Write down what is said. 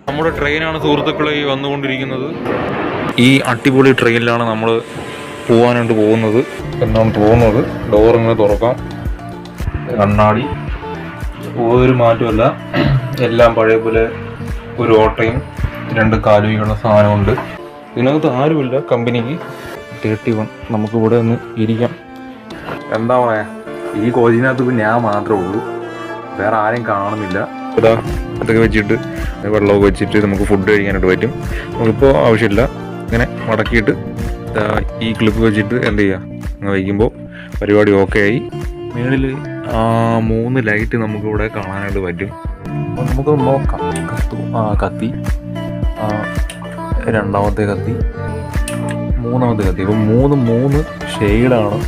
നമ്മുടെ ട്രെയിനാണ് സുഹൃത്തുക്കളെ വന്നുകൊണ്ടിരിക്കുന്നത്. ഈ അടിപൊളി ട്രെയിനിലാണ് നമ്മൾ പോകാനായിട്ട് പോകുന്നത് എന്നാണ് തോന്നുന്നത്. ഡോറിങ്ങനെ തുറക്കാം, കണ്ണാടി, ഒരു മാറ്റമല്ല, എല്ലാം പഴയ പോലെ. ഒരു ഓട്ടയും 2 കാലുകളുടെ സാധനമുണ്ട്. ഇതിനകത്ത് ആരുമില്ല കമ്പനിക്ക്. 31 നമുക്കിവിടെ ഒന്ന് ഇരിക്കാം. എന്താ പറയാ, ഈ കോച്ചിനകത്ത് ഇപ്പം ഞാൻ മാത്രമേ ഉള്ളൂ, വേറെ ആരെയും കാണുന്നില്ല. ഇതാ ഇതൊക്കെ വെച്ചിട്ട് വെള്ളമൊക്കെ വെച്ചിട്ട് നമുക്ക് ഫുഡ് കഴിക്കാനായിട്ട് പറ്റും. നമുക്കിപ്പോൾ ആവശ്യമില്ല, ഇങ്ങനെ മടക്കിയിട്ട് ഈ ക്ലിപ്പ് വെച്ചിട്ട് എന്ത് ചെയ്യുക, അങ്ങനെ വയ്ക്കുമ്പോൾ പരിപാടി ഓക്കെ ആയി. മേളിൽ 3 ലൈറ്റ് നമുക്കിവിടെ കാണാനായിട്ട് പറ്റും. അപ്പോൾ നമുക്ക് നോക്കാം. കത്തി, രണ്ടാമത്തെ കത്തി, മൂന്നാമത്തെ കത്തി. ഇപ്പം 3 ഷെയ്ഡാണ്.